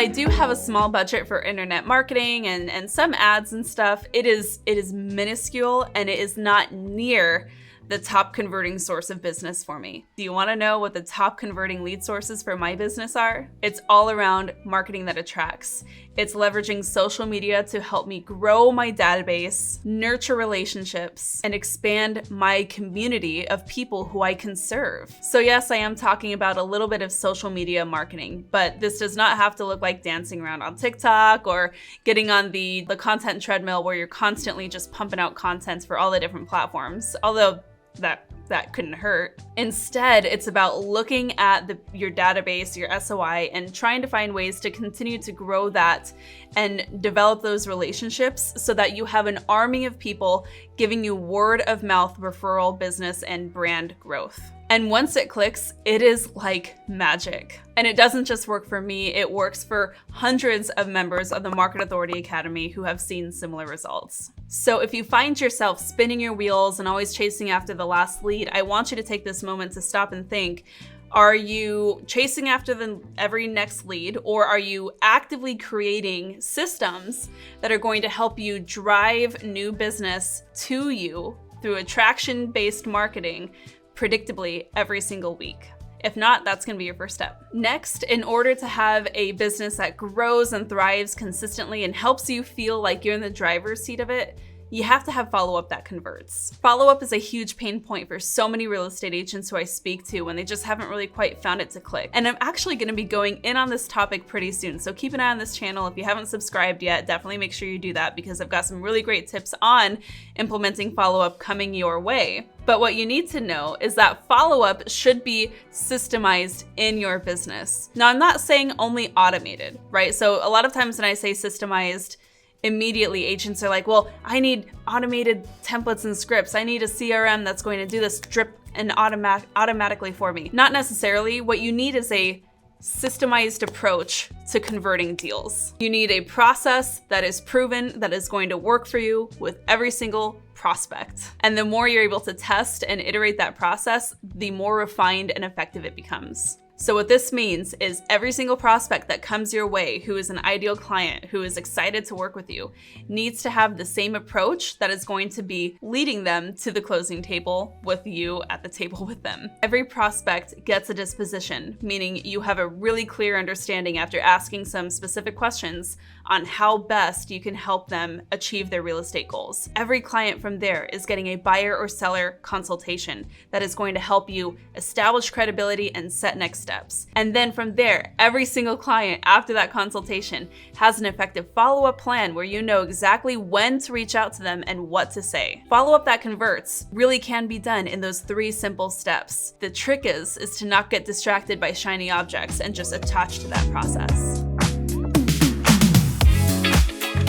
I do have a small budget for internet marketing and some ads and stuff, it is minuscule, and it is not near the top converting source of business for me. Do you want to know what the top converting lead sources for my business are? It's all around marketing that attracts. It's leveraging social media to help me grow my database, nurture relationships, and expand my community of people who I can serve. So yes, I am talking about a little bit of social media marketing, but this does not have to look like dancing around on TikTok or getting on the content treadmill where you're constantly just pumping out content for all the different platforms. Although that couldn't hurt. Instead, it's about looking at your database, your SOI, and trying to find ways to continue to grow that and develop those relationships so that you have an army of people giving you word of mouth referral business and brand growth. And once it clicks, it is like magic. And it doesn't just work for me, it works for hundreds of members of the Market Authority Academy who have seen similar results. So if you find yourself spinning your wheels and always chasing after the last lead, I want you to take this moment to stop and think, are you chasing after every next lead, or are you actively creating systems that are going to help you drive new business to you through attraction-based marketing predictably every single week? If not, that's going to be your first step. Next, in order to have a business that grows and thrives consistently and helps you feel like you're in the driver's seat of it, you have to have follow-up that converts. Follow-up is a huge pain point for so many real estate agents who I speak to when they just haven't really quite found it to click. And I'm actually gonna be going in on this topic pretty soon, so keep an eye on this channel. If you haven't subscribed yet, definitely make sure you do that because I've got some really great tips on implementing follow-up coming your way. But what you need to know is that follow-up should be systemized in your business. Now, I'm not saying only automated, right? So a lot of times when I say systemized, immediately agents are like, well, I need automated templates and scripts. I need a CRM that's going to do this drip and automatically for me. Not necessarily. What you need is a systemized approach to converting deals. You need a process that is proven, that is going to work for you with every single prospect. And the more you're able to test and iterate that process, the more refined and effective it becomes. So what this means is every single prospect that comes your way who is an ideal client, who is excited to work with you, needs to have the same approach that is going to be leading them to the closing table with you at the table with them. Every prospect gets a disposition, meaning you have a really clear understanding after asking some specific questions on how best you can help them achieve their real estate goals. Every client from there is getting a buyer or seller consultation that is going to help you establish credibility and set next steps. And then from there, every single client after that consultation has an effective follow-up plan where you know exactly when to reach out to them and what to say. Follow-up that converts really can be done in those 3 simple steps. The trick is to not get distracted by shiny objects and just attach to that process.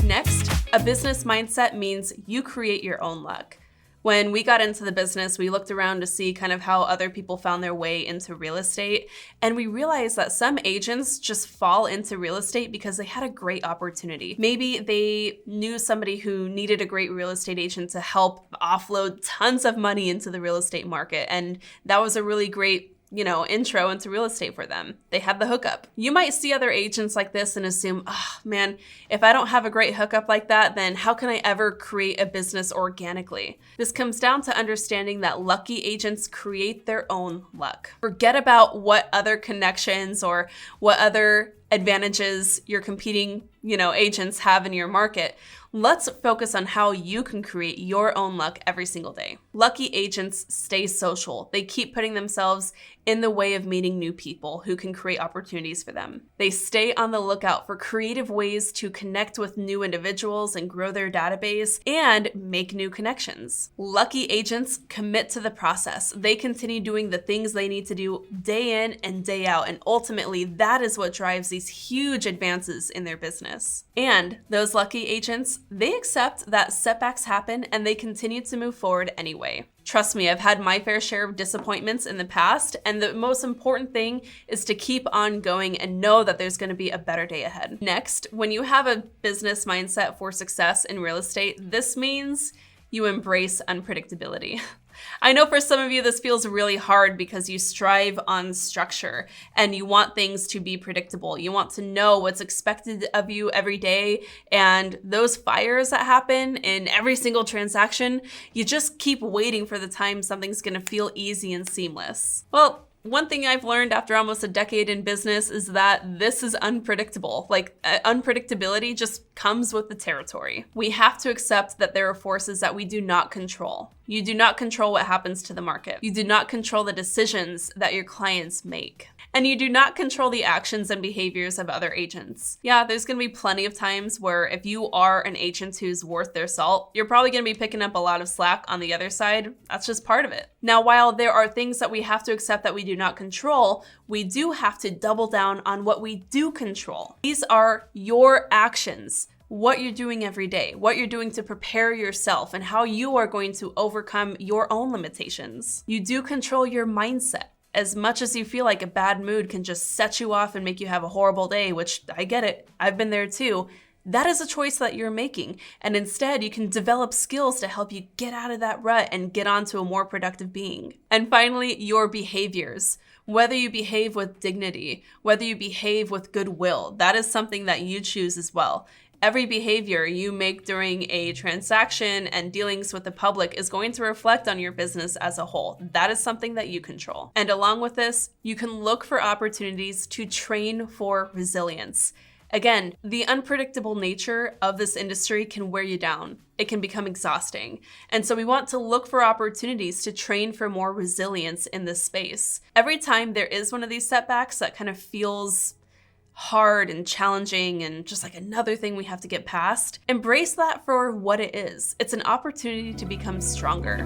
Next, a business mindset means you create your own luck. When we got into the business, we looked around to see kind of how other people found their way into real estate. And we realized that some agents just fall into real estate because they had a great opportunity. Maybe they knew somebody who needed a great real estate agent to help offload tons of money into the real estate market. And that was a really great intro into real estate for them. They had the hookup. You might see other agents like this and assume, oh man, if I don't have a great hookup like that, then how can I ever create a business organically? This comes down to understanding that lucky agents create their own luck. Forget about what other connections or what other advantages your competing, agents have in your market. Let's focus on how you can create your own luck every single day. Lucky agents stay social. They keep putting themselves in the way of meeting new people who can create opportunities for them. They stay on the lookout for creative ways to connect with new individuals and grow their database and make new connections. Lucky agents commit to the process. They continue doing the things they need to do day in and day out, and ultimately that is what drives these huge advances in their business. And those lucky agents, they accept that setbacks happen and they continue to move forward anyway. Trust me, I've had my fair share of disappointments in the past, and the most important thing is to keep on going and know that there's going to be a better day ahead. Next, when you have a business mindset for success in real estate, this means You embrace unpredictability. I know for some of you this feels really hard because you strive on structure and you want things to be predictable. You want to know what's expected of you every day, and those fires that happen in every single transaction, you just keep waiting for the time something's gonna feel easy and seamless. Well, one thing I've learned after almost a decade in business is that this is unpredictable. Unpredictability just comes with the territory. We have to accept that there are forces that we do not control. You do not control what happens to the market. You do not control the decisions that your clients make. And you do not control the actions and behaviors of other agents. Yeah, there's gonna be plenty of times where if you are an agent who's worth their salt, you're probably gonna be picking up a lot of slack on the other side. That's just part of it. Now, while there are things that we have to accept that we do not control, we do have to double down on what we do control. These are your actions. What you're doing every day, what you're doing to prepare yourself, and how you are going to overcome your own limitations. You do control your mindset. As much as you feel like a bad mood can just set you off and make you have a horrible day, which I get it, I've been there too, that is a choice that you're making. And instead, you can develop skills to help you get out of that rut and get onto a more productive being. And finally, your behaviors. Whether you behave with dignity, whether you behave with goodwill, that is something that you choose as well. Every behavior you make during a transaction and dealings with the public is going to reflect on your business as a whole. That is something that you control. And along with this, you can look for opportunities to train for resilience. Again, the unpredictable nature of this industry can wear you down. It can become exhausting. And so we want to look for opportunities to train for more resilience in this space. Every time there is one of these setbacks that kind of feels hard and challenging and just like another thing we have to get past, embrace that for what it is. It's an opportunity to become stronger.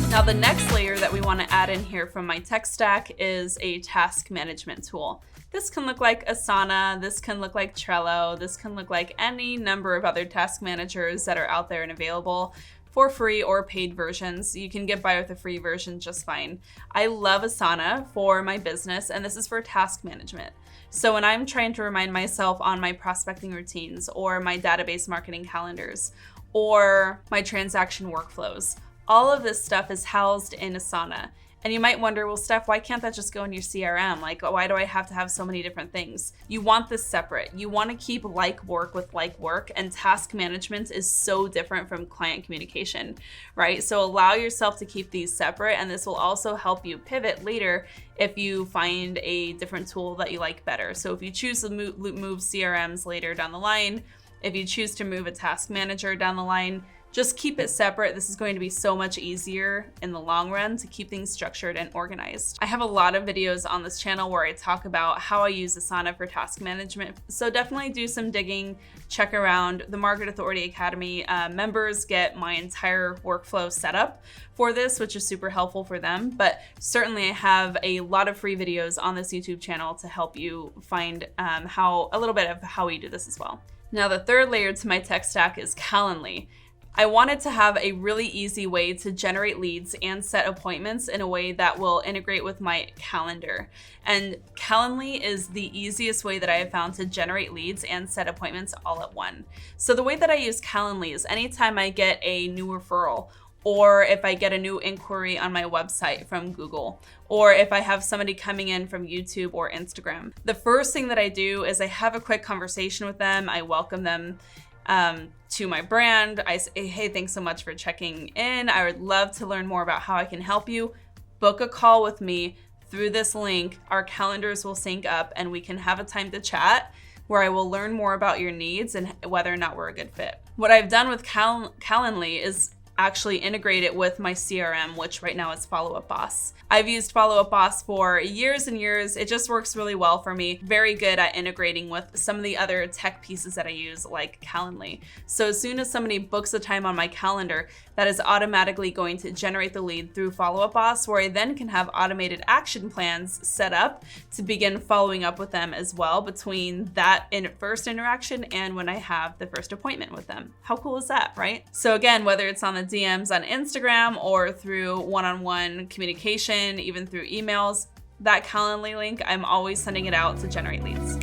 Now, the next layer that we want to add in here from my tech stack is a task management tool. This can look like Asana, this can look like Trello, this can look like any number of other task managers that are out there and available for free or paid versions. You can get by with a free version just fine. I love Asana for my business, and this is for task management. So when I'm trying to remind myself on my prospecting routines or my database marketing calendars or my transaction workflows, all of this stuff is housed in Asana. And you might wonder, well, Steph, why can't that just go in your CRM? Like, why do I have to have so many different things? You want this separate. You want to keep like work with like work, and task management is so different from client communication, right? So allow yourself to keep these separate, and this will also help you pivot later if you find a different tool that you like better. So if you choose to move CRMs later down the line, if you choose to move a task manager down the line, just keep it separate. This is going to be so much easier in the long run to keep things structured and organized. I have a lot of videos on this channel where I talk about how I use Asana for task management. So definitely do some digging, check around. The Market Authority Academy members get my entire workflow set up for this, which is super helpful for them. But certainly I have a lot of free videos on this YouTube channel to help you find a little bit of how we do this as well. Now, the third layer to my tech stack is Calendly. I wanted to have a really easy way to generate leads and set appointments in a way that will integrate with my calendar. And Calendly is the easiest way that I have found to generate leads and set appointments all at once. So the way that I use Calendly is anytime I get a new referral, or if I get a new inquiry on my website from Google, or if I have somebody coming in from YouTube or Instagram, the first thing that I do is I have a quick conversation with them. I welcome them to my brand. I say, hey, thanks so much for checking in. I would love to learn more about how I can help you. Book a call with me through this link. Our calendars will sync up and we can have a time to chat where I will learn more about your needs and whether or not we're a good fit. What I've done with Calendly is actually integrate it with my CRM, which right now is Follow Up Boss. I've used Follow Up Boss for years and years. It just works really well for me. Very good at integrating with some of the other tech pieces that I use, like Calendly. So as soon as somebody books a time on my calendar, that is automatically going to generate the lead through Follow Up Boss, where I then can have automated action plans set up to begin following up with them as well between that first interaction and when I have the first appointment with them. How cool is that, right? So again, whether it's on the DMs on Instagram or through one-on-one communication, even through emails, that Calendly link, I'm always sending it out to generate leads.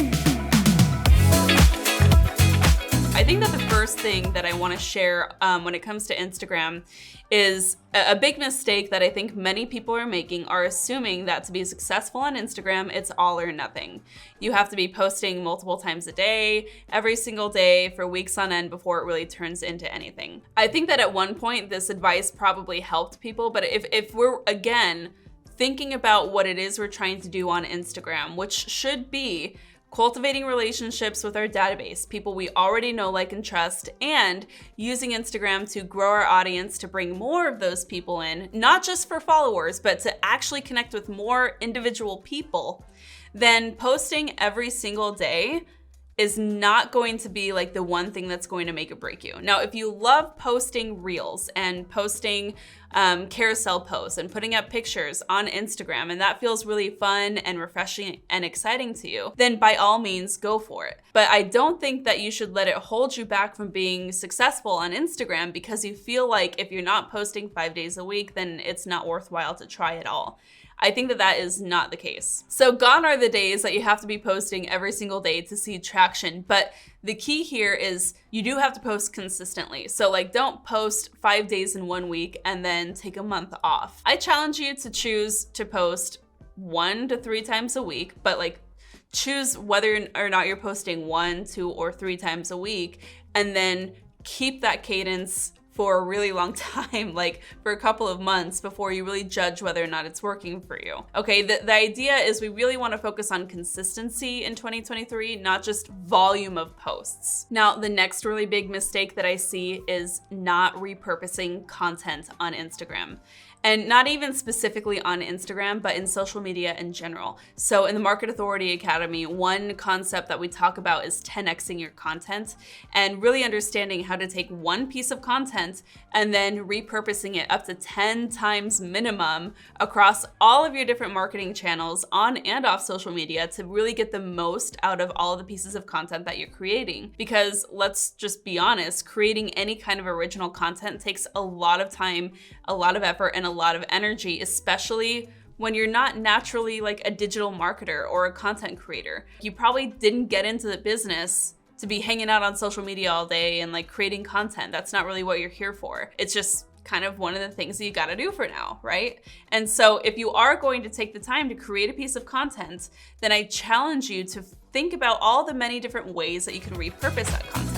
I think that the first thing that I want to share when it comes to Instagram is a big mistake that I think many people are making are assuming that to be successful on Instagram, it's all or nothing. You have to be posting multiple times a day, every single day for weeks on end before it really turns into anything. I think that at one point this advice probably helped people, but if we're, again, thinking about what it is we're trying to do on Instagram, which should be cultivating relationships with our database, people we already know, like, and trust, and using Instagram to grow our audience to bring more of those people in, not just for followers, but to actually connect with more individual people, then posting every single day is not going to be like the one thing that's going to make or break you. Now, if you love posting reels and posting carousel posts and putting up pictures on Instagram, and that feels really fun and refreshing and exciting to you, then by all means, go for it. But I don't think that you should let it hold you back from being successful on Instagram because you feel like if you're not posting 5 days a week, then it's not worthwhile to try at all. I think that that is not the case. So gone are the days that you have to be posting every single day to see traction, but the key here is you do have to post consistently. So like, don't post 5 days in 1 week and then take a month off. I challenge you to choose to post 1 to 3 times a week, but like, choose whether or not you're posting 1, 2, or 3 times a week, and then keep that cadence for a really long time, like for a couple of months before you really judge whether or not it's working for you. Okay, the idea is we really want to focus on consistency in 2023, not just volume of posts. Now, the next really big mistake that I see is not repurposing content on Instagram. And not even specifically on Instagram, but in social media in general. So in the Market Authority Academy, one concept that we talk about is 10xing your content and really understanding how to take one piece of content and then repurposing it up to 10 times minimum across all of your different marketing channels on and off social media to really get the most out of all of the pieces of content that you're creating. Because let's just be honest, creating any kind of original content takes a lot of time, a lot of effort, and a lot of energy, especially when you're not naturally like a digital marketer or a content creator. You probably didn't get into the business to be hanging out on social media all day and like creating content. That's not really what you're here for. It's just kind of one of the things that you gotta do for now, right? And so if you are going to take the time to create a piece of content, then I challenge you to think about all the many different ways that you can repurpose that content.